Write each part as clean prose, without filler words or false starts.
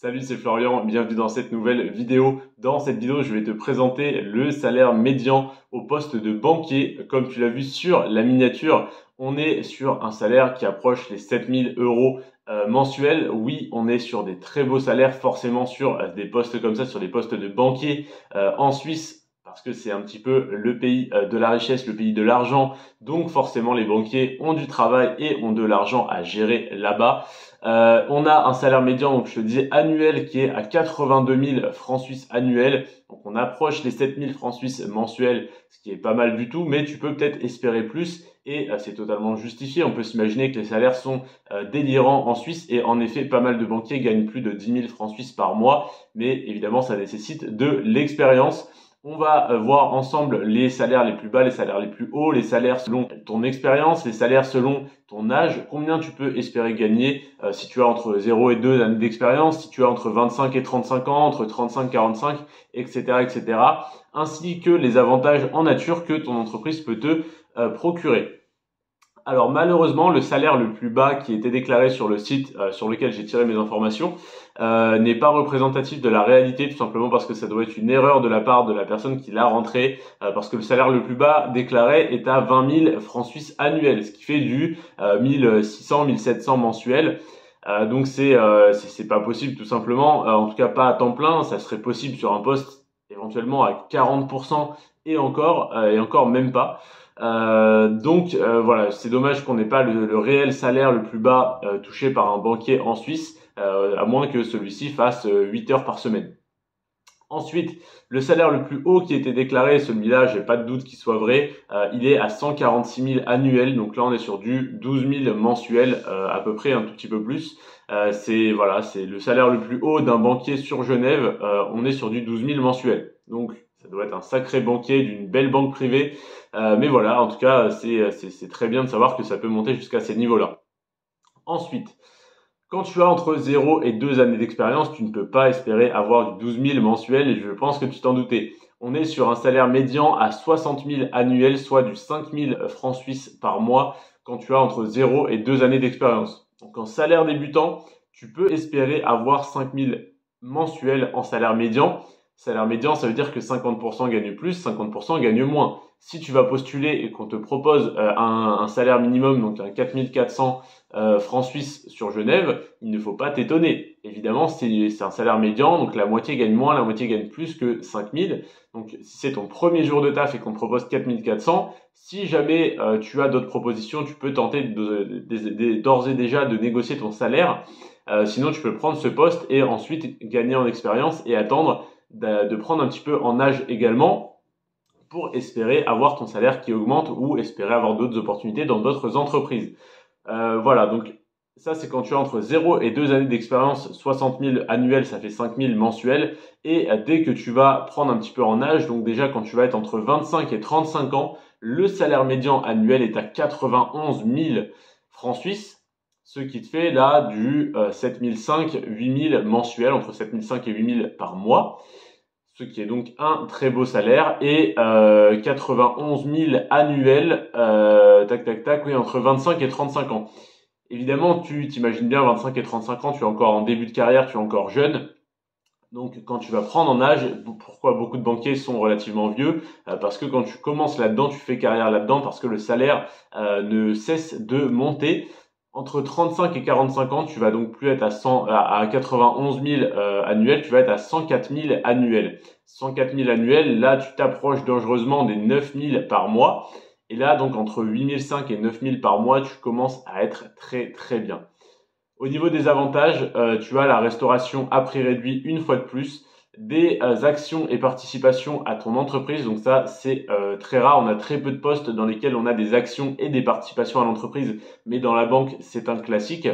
Salut, c'est Florian, bienvenue dans cette nouvelle vidéo. Dans cette vidéo, je vais te présenter le salaire médian au poste de banquier. Comme tu l'as vu sur la miniature, on est sur un salaire qui approche les 7000 euros mensuels. Oui, on est sur des très beaux salaires, forcément sur des postes comme ça, sur des postes de banquier en Suisse. Parce que c'est un petit peu le pays de la richesse, le pays de l'argent. Donc forcément, les banquiers ont du travail et ont de l'argent à gérer là-bas. On a un salaire médian, donc je te disais annuel, qui est à 82 000 francs suisses annuels. Donc on approche les 7 000 francs suisses mensuels, ce qui est pas mal du tout, mais tu peux peut-être espérer plus et c'est totalement justifié. On peut s'imaginer que les salaires sont délirants en Suisse et en effet, pas mal de banquiers gagnent plus de 10 000 francs suisses par mois, mais évidemment, ça nécessite de l'expérience. On va voir ensemble les salaires les plus bas, les salaires les plus hauts, les salaires selon ton expérience, les salaires selon ton âge, combien tu peux espérer gagner si tu as entre 0 et 2 années d'expérience, si tu as entre 25 et 35 ans, entre 35 et 45, etc., etc., ainsi que les avantages en nature que ton entreprise peut te procurer. Alors malheureusement, le salaire le plus bas qui était déclaré sur le site sur lequel j'ai tiré mes informations n'est pas représentatif de la réalité, tout simplement parce que ça doit être une erreur de la part de la personne qui l'a rentré, parce que le salaire le plus bas déclaré est à 20 000 francs suisses annuels, ce qui fait du 1600, 1700 mensuels. Donc c'est pas possible tout simplement, en tout cas pas à temps plein. Ça serait possible sur un poste éventuellement à 40% et encore même pas. Voilà, c'est dommage qu'on n'ait pas le réel salaire le plus bas touché par un banquier en Suisse, à moins que celui-ci fasse 8 heures par semaine. Ensuite, le salaire le plus haut qui a été déclaré, celui-là, j'ai pas de doute qu'il soit vrai, il est à 146 000 annuels. Donc là, on est sur du 12 000 mensuels, à peu près, un tout petit peu plus. C'est le salaire le plus haut d'un banquier sur Genève. On est sur du 12 000 mensuels. Donc, ça doit être un sacré banquier d'une belle banque privée. Mais voilà, en tout cas, c'est très bien de savoir que ça peut monter jusqu'à ces niveaux-là. Ensuite, quand tu as entre 0 et 2 années d'expérience, tu ne peux pas espérer avoir du 12 000 mensuel et je pense que tu t'en doutais. On est sur un salaire médian à 60 000 annuels, soit du 5 000 francs suisses par mois quand tu as entre 0 et 2 années d'expérience. Donc en salaire débutant, tu peux espérer avoir 5 000 mensuels en salaire médian. Salaire médian, ça veut dire que 50% gagnent plus, 50% gagnent moins. Si tu vas postuler et qu'on te propose un salaire minimum, donc un 4 400 francs suisses sur Genève, il ne faut pas t'étonner. Évidemment, c'est un salaire médian, donc la moitié gagne moins, la moitié gagne plus que 5 000. Donc si c'est ton premier jour de taf et qu'on te propose 4 400, si jamais tu as d'autres propositions, tu peux tenter d'ores et déjà de négocier ton salaire. Sinon, tu peux prendre ce poste et ensuite gagner en expérience et attendre de prendre un petit peu en âge également pour espérer avoir ton salaire qui augmente ou espérer avoir d'autres opportunités dans d'autres entreprises. Voilà, donc ça c'est quand tu as entre 0 et 2 années d'expérience, 60 000 annuels, ça fait 5 000 mensuels. Et dès que tu vas prendre un petit peu en âge, donc déjà quand tu vas être entre 25 et 35 ans, le salaire médian annuel est à 91 000 francs suisses. Ce qui te fait là du 7 500, 8 000 mensuels, entre 7 500 et 8 000 par mois. Ce qui est donc un très beau salaire et 91 000 annuels, oui, entre 25 et 35 ans. Évidemment, tu t'imagines bien 25 et 35 ans, tu es encore en début de carrière, tu es encore jeune. Donc quand tu vas prendre en âge, pourquoi beaucoup de banquiers sont relativement vieux, parce que quand tu commences là-dedans, tu fais carrière là-dedans, parce que le salaire ne cesse de monter. Entre 35 et 45 ans, tu vas donc plus être à 91 000 annuels, tu vas être à 104 000 annuels. 104 000 annuels, là tu t'approches dangereusement des 9 000 par mois. Et là, donc entre 8 500 et 9 000 par mois, tu commences à être très très bien. Au niveau des avantages, tu as la restauration à prix réduit une fois de plus, des actions et participations à ton entreprise. Donc ça, c'est très rare. On a très peu de postes dans lesquels on a des actions et des participations à l'entreprise, mais dans la banque, c'est un classique.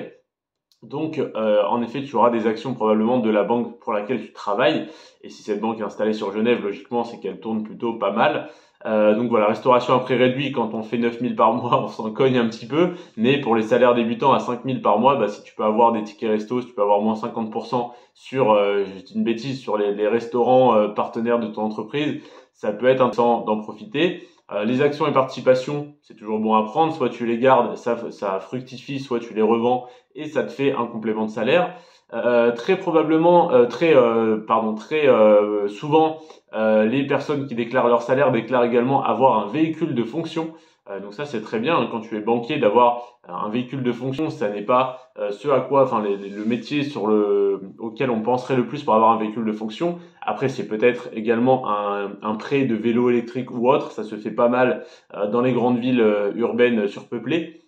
Donc, en effet, tu auras des actions probablement de la banque pour laquelle tu travailles. Et si cette banque est installée sur Genève, logiquement, c'est qu'elle tourne plutôt pas mal. Donc voilà, restauration à prix réduit, quand on fait 9 000 par mois, on s'en cogne un petit peu. Mais pour les salaires débutants à 5 000 par mois, bah, si tu peux avoir des tickets resto, si tu peux avoir moins 50% sur, je dis une bêtise, sur les restaurants partenaires de ton entreprise, ça peut être intéressant d'en profiter. Les actions et participations, c'est toujours bon à prendre. Soit tu les gardes, ça fructifie, soit tu les revends et ça te fait un complément de salaire. très probablement, très souvent, les personnes qui déclarent leur salaire déclarent également avoir un véhicule de fonction. Donc ça c'est très bien hein, quand tu es banquier d'avoir un véhicule de fonction. Ça n'est pas ce à quoi, enfin le métier auquel on penserait le plus pour avoir un véhicule de fonction. Après c'est peut-être également un prêt de vélo électrique ou autre. Ça se fait pas mal dans les grandes villes urbaines surpeuplées.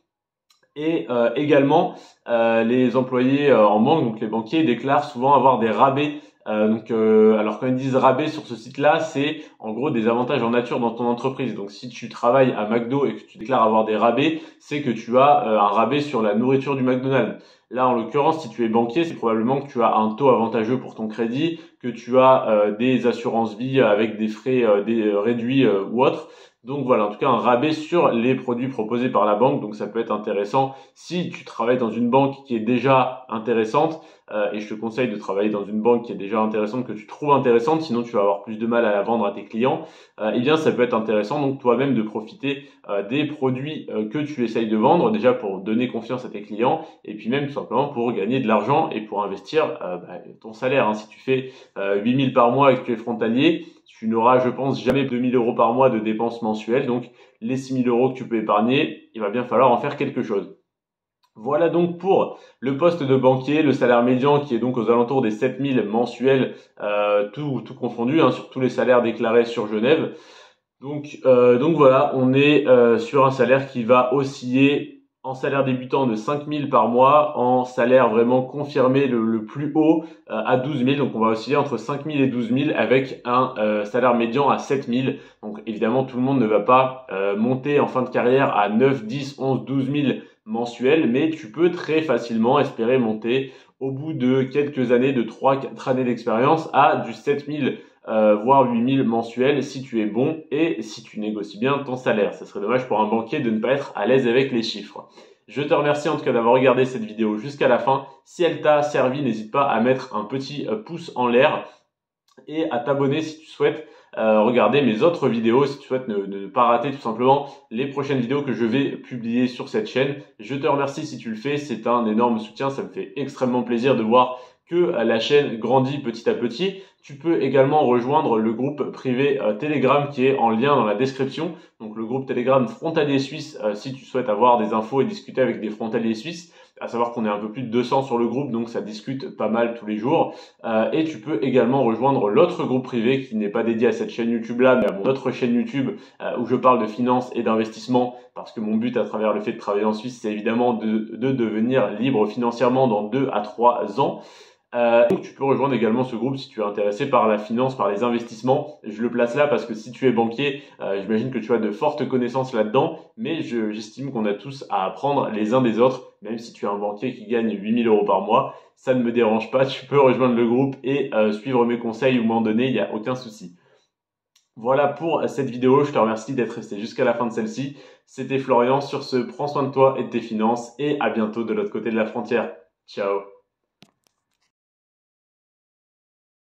Et également, les employés en banque, donc les banquiers, déclarent souvent avoir des rabais. Alors quand ils disent rabais sur ce site-là, c'est en gros des avantages en nature dans ton entreprise. Donc si tu travailles à McDo et que tu déclares avoir des rabais, c'est que tu as un rabais sur la nourriture du McDonald's. Là, en l'occurrence, si tu es banquier, c'est probablement que tu as un taux avantageux pour ton crédit, que tu as des assurances vie avec des frais réduits ou autres. Donc voilà, en tout cas un rabais sur les produits proposés par la banque. Donc ça peut être intéressant si tu travailles dans une banque qui est déjà intéressante. Et je te conseille de travailler dans une banque qui est déjà intéressante, que tu trouves intéressante, sinon tu vas avoir plus de mal à la vendre à tes clients. Eh bien ça peut être intéressant donc toi-même de profiter des produits que tu essayes de vendre, déjà pour donner confiance à tes clients, et puis même tout simplement pour gagner de l'argent et pour investir ton salaire. Hein. Si tu fais 8 000 par mois et que tu es frontalier, tu n'auras, je pense, jamais 2 000 euros par mois de dépenses mensuelles. Donc, les 6 000 euros que tu peux épargner, il va bien falloir en faire quelque chose. Voilà donc pour le poste de banquier, le salaire médian qui est donc aux alentours des 7 000 mensuels, tout confondu, hein, sur tous les salaires déclarés sur Genève. Donc voilà, on est sur un salaire qui va osciller en salaire débutant de 5 000 par mois, en salaire vraiment confirmé le plus haut à 12 000. Donc on va osciller entre 5 000 et 12 000 avec un salaire médian à 7 000. Donc évidemment tout le monde ne va pas monter en fin de carrière à 9, 10, 11, 12 000 mensuels, mais tu peux très facilement espérer monter au bout de quelques années, de 3-4 années d'expérience, à du 7 000 voire 8 000 mensuels si tu es bon et si tu négocies bien ton salaire. Ça serait dommage pour un banquier de ne pas être à l'aise avec les chiffres. Je te remercie en tout cas d'avoir regardé cette vidéo jusqu'à la fin. Si elle t'a servi, n'hésite pas à mettre un petit pouce en l'air et à t'abonner si tu souhaites regarder mes autres vidéos, si tu souhaites ne pas rater tout simplement les prochaines vidéos que je vais publier sur cette chaîne. Je te remercie si tu le fais, c'est un énorme soutien, ça me fait extrêmement plaisir de voir que la chaîne grandit petit à petit. Tu peux également rejoindre le groupe privé Telegram qui est en lien dans la description. Donc le groupe Telegram Frontalier Suisse si tu souhaites avoir des infos et discuter avec des frontaliers suisses. À savoir qu'on est un peu plus de 200 sur le groupe, donc ça discute pas mal tous les jours. Et tu peux également rejoindre l'autre groupe privé qui n'est pas dédié à cette chaîne YouTube là, mais à mon autre chaîne YouTube où je parle de finance et d'investissement. Parce que mon but à travers le fait de travailler en Suisse, c'est évidemment de devenir libre financièrement dans 2 à 3 ans. Donc tu peux rejoindre également ce groupe si tu es intéressé par la finance, par les investissements. Je le place là parce que si tu es banquier, j'imagine que tu as de fortes connaissances là-dedans, mais j'estime qu'on a tous à apprendre les uns des autres. Même si tu es un banquier qui gagne 8 000 euros par mois, ça ne me dérange pas, tu peux rejoindre le groupe et suivre mes conseils ou m'en donner, il n'y a aucun souci. Voilà pour cette vidéo, je te remercie d'être resté jusqu'à la fin de celle-ci. C'était Florian, sur ce, prends soin de toi et de tes finances et à bientôt de l'autre côté de la frontière. Ciao.